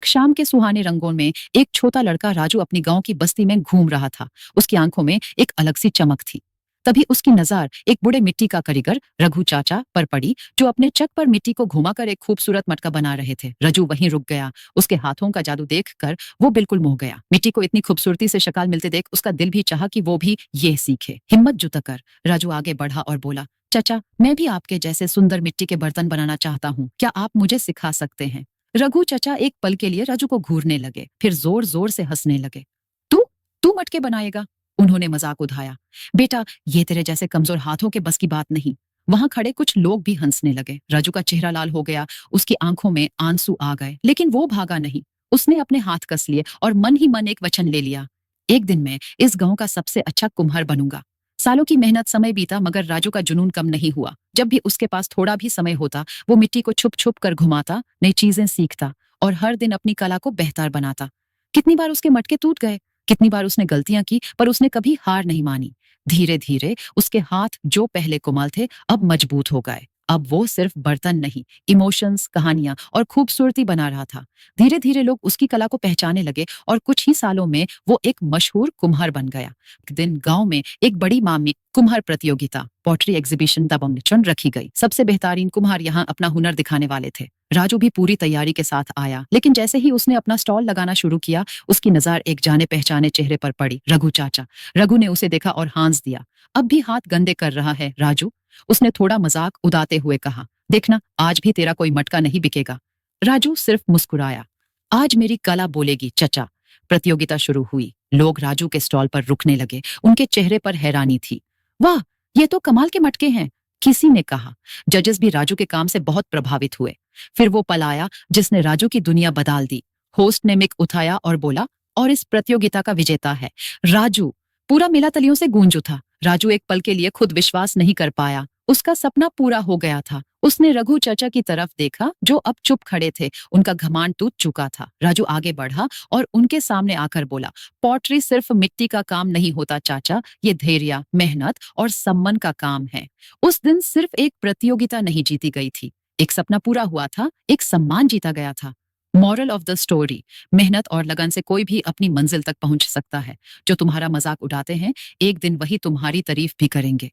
शाम के सुहाने रंगों में एक छोटा लड़का राजू अपनी गांव की बस्ती में घूम रहा था। उसकी आंखों में एक अलग सी चमक थी। तभी उसकी नजर एक बूढ़े मिट्टी का कारीगर रघु चाचा पर पड़ी, जो अपने चक पर मिट्टी को घुमाकर एक खूबसूरत मटका बना रहे थे। रजू वहीं रुक गया। उसके हाथों का जादू देखकर वो बिल्कुल मोह गया। मिट्टी को इतनी खूबसूरती से शक्ल मिलते देख उसका दिल भी चाहा कि वो भी ये सीखे। हिम्मत जुटाकर राजू आगे बढ़ा और बोला, चाचा, मैं भी आपके जैसे सुंदर मिट्टी के बर्तन बनाना चाहता हूँ। क्या आप मुझे सिखा सकते हैं? रघु चचा एक पल के लिए राजू को घूरने लगे, फिर जोर जोर से हंसने लगे। तू तू मटके बनाएगा? उन्होंने मजाक उठाया। बेटा, ये तेरे जैसे कमजोर हाथों के बस की बात नहीं। वहां खड़े कुछ लोग भी हंसने लगे। राजू का चेहरा लाल हो गया, उसकी आंखों में आंसू आ गए, लेकिन वो भागा नहीं। उसने अपने हाथ कस लिए और मन ही मन एक वचन ले लिया, एक दिन मैं इस गांव का सबसे अच्छा कुम्हार बनूंगा। सालों की मेहनत, समय बीता, मगर राजू का जुनून कम नहीं हुआ। जब भी उसके पास थोड़ा भी समय होता, वो मिट्टी को छुप छुप कर घुमाता, नई चीजें सीखता और हर दिन अपनी कला को बेहतर बनाता। कितनी बार उसके मटके टूट गए, कितनी बार उसने गलतियां की, पर उसने कभी हार नहीं मानी। धीरे धीरे उसके हाथ जो पहले कोमल थे, अब मजबूत हो गए। अब वो सिर्फ बर्तन नहीं, इमोशंस, कहानियां और खूबसूरती बना रहा था। धीरे धीरे लोग उसकी कला को पहचाने लगे और कुछ ही सालों में वो एक मशहूर कुम्हार बन गया। एक दिन गांव में एक बड़ी मामी कुम्हार प्रतियोगिता, पॉटरी एग्जीबिशन चुन रखी गई। सबसे बेहतरीन कुम्हार यहाँ अपना हुनर दिखाने वाले थे। राजू भी पूरी तैयारी के साथ आया, लेकिन जैसे ही उसने अपना स्टॉल लगाना शुरू किया, उसकी नजर एक जाने पहचाने चेहरे पर पड़ी, रघु चाचा। रघु ने उसे देखा और हंस दिया। अब भी हाथ गंदे कर रहा है राजू? उसने थोड़ा मजाक उड़ाते हुए कहा। देखना, आज भी तेरा कोई मटका नहीं बिकेगा। राजू सिर्फ मुस्कुराया। आज मेरी कला बोलेगी चचा। प्रतियोगिता शुरू हुई। लोग राजू के स्टॉल पर रुकने लगे। उनके चेहरे पर हैरानी थी। वाह, ये तो कमाल के मटके हैं, किसी ने कहा। जजेस भी राजू के काम से बहुत प्रभावित हुए। फिर वो पल आया जिसने राजू की दुनिया बदल दी। होस्ट ने मिक उठाया और बोला, और इस प्रतियोगिता का विजेता है राजू। पूरा मेला तालियों से गूंज उठा। राजू एक पल के लिए खुद विश्वास नहीं कर पाया। उसका सपना पूरा हो गया था। उसने रघु चाचा की तरफ देखा, जो अब चुप खड़े थे। उनका घमंड टूट चुका था। राजू आगे बढ़ा और उनके सामने आकर बोला, पॉटरी सिर्फ मिट्टी का काम नहीं होता चाचा, ये धैर्य, मेहनत और सम्मान का काम है। उस दिन सिर्फ एक प्रतियोगिता नहीं जीती गई थी, एक सपना पूरा हुआ था, एक सम्मान जीता गया था। मॉरल ऑफ द स्टोरी, मेहनत और लगन से कोई भी अपनी मंजिल तक पहुंच सकता है। जो तुम्हारा मजाक उड़ाते हैं, एक दिन वही तुम्हारी तारीफ भी करेंगे।